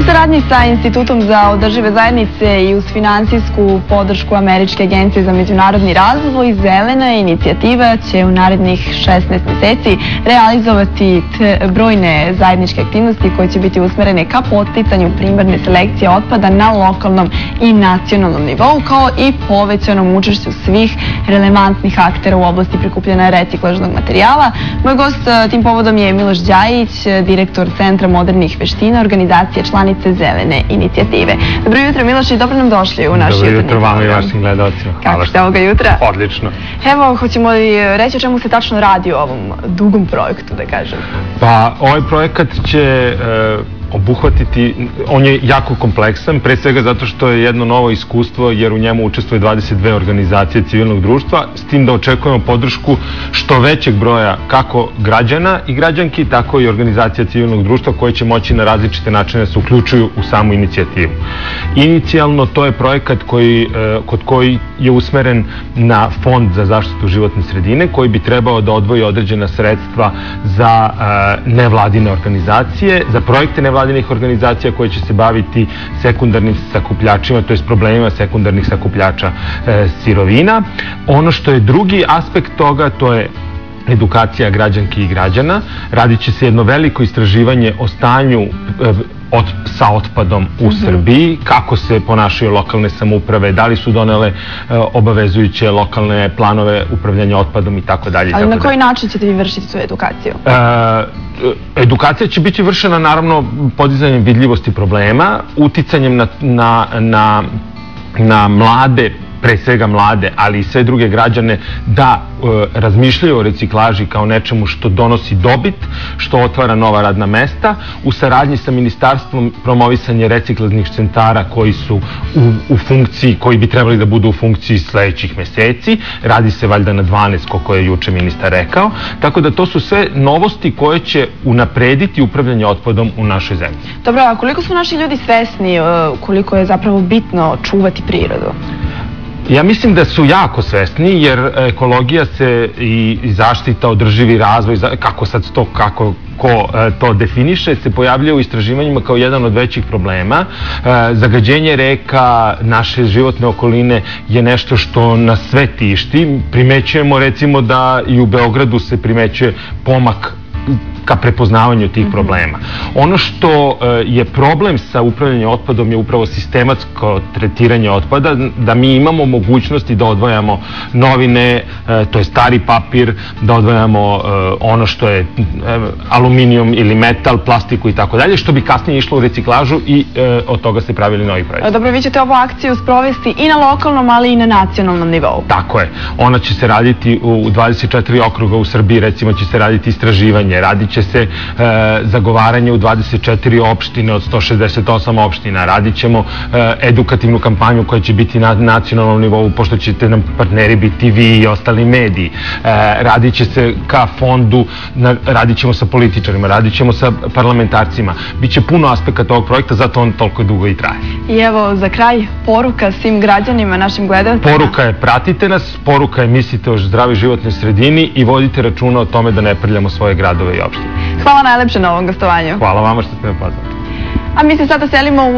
saradnji sa Institutom za održive zajednice i uz finansijsku podršku Američke agencije za međunarodni razvoj, Zelena inicijativa će u narednih 16 meseci realizovati brojne zajedničke aktivnosti koje će biti usmerene ka podsticanju primarne selekcije otpada na lokalnom i nacionalnom nivou, kao i povećanom učešću svih relevantnih aktera u oblasti prikupljanja reciklažnog materijala. Moj gost tim povodom je Miloš Đajić, direktor Centra modernih veština, organizacije članice Zelene inicijative. Dobro jutro, Miloš, i dobro nam došli u naš jutarnji program. Dobro jutro vama i vašim gledalcima. Kako ste ovoga jutra? Odlično. Evo, hoćemo li reći o čemu se tačno radi u ovom dugom projektu, da kažem? Pa, ovaj projekat će obuhvatiti, on je jako kompleksan, pre svega zato što je jedno novo iskustvo, jer u njemu učestvuje 22 organizacije civilnog društva, s tim da očekujemo podršku što većeg broja kako građana i građanki, tako i organizacija civilnog društva koje će moći na različite načine da se uključuju u samu inicijativu. Inicijalno to je projekat kod koji je usmeren na Fond za zaštitu životne sredine, koji bi trebao da odvoji određena sredstva za nevladine organizacije, za projekte nevladinih organizacija koje će se baviti sekundarnim sakupljačima, to je problemima sekundarnih sakupljača sirovina. Ono što je drugi aspekt toga, to je edukacija građanki i građana. Radit će se jedno veliko istraživanje o stanju sa otpadom u Srbiji, kako se ponašaju lokalne samouprave, da li su donele obavezujuće lokalne planove upravljanja otpadom i tako dalje. Ali na koji način ćete vi vršiti tu edukaciju? Edukacija će biti vršena naravno podizanjem vidljivosti problema, uticanjem na mlade, pre svega mlade, ali i sve druge građane da razmišljaju o reciklaži kao nečemu što donosi dobit, što otvara nova radna mesta, u saradnji sa ministarstvom promovisanje reciklažnih centara koji su u funkciji, koji bi trebali da budu u funkciji sledećih meseci. Radi se valjda na 12, kako je juče ministar rekao. Tako da to su sve novosti koje će unaprediti upravljanje otpadom u našoj zemlji. Dobro, a koliko su naši ljudi svesni koliko je zapravo bitno čuvati prirodu? Ja mislim da su jako svesni, jer ekologija se i zaštita, održivi razvoj, kako sad to, ko to definiše, se pojavljaju u istraživanjima kao jedan od većih problema. Zagađenje reka, naše životne okoline je nešto što nas sve tišti. Primećujemo recimo da i u Beogradu se primećuje pomak ka prepoznavanju tih problema. Ono što je problem sa upravljanjem otpadom je upravo sistematsko tretiranje otpada, da mi imamo mogućnosti da odvajamo novine, to je stari papir, da odvajamo ono što je aluminijum ili metal, plastiku i tako dalje, što bi kasnije išlo u reciklažu i od toga se pravili novi proizvodi. Dobro, vi ćete ovu akciju sprovesti i na lokalnom, ali i na nacionalnom nivou. Tako je. Ona će se raditi u 24 okruga u Srbiji, recimo će se raditi istraživanje, radit će se zagovaranje u 24 opštine od 168 opština, radit ćemo edukativnu kampanju koja će biti na nacionalnom nivou, pošto ćete nam partneri biti vi i ostali mediji. Radit će se ka fondu, radit ćemo sa političarima, radit ćemo sa parlamentarcima. Biće puno aspekata ovog projekta, zato on toliko dugo i traje. I evo, za kraj, poruka svim građanima, našim gledalcima. Poruka je pratite nas, poruka je mislite o zdravoj životnoj sredini i vodite računa o tome da ne prljamo svoje gradove i opštine. Hvala najlepše na ovom gostovanju. Hvala vama što ste me pozvali. A mi se sada selimo u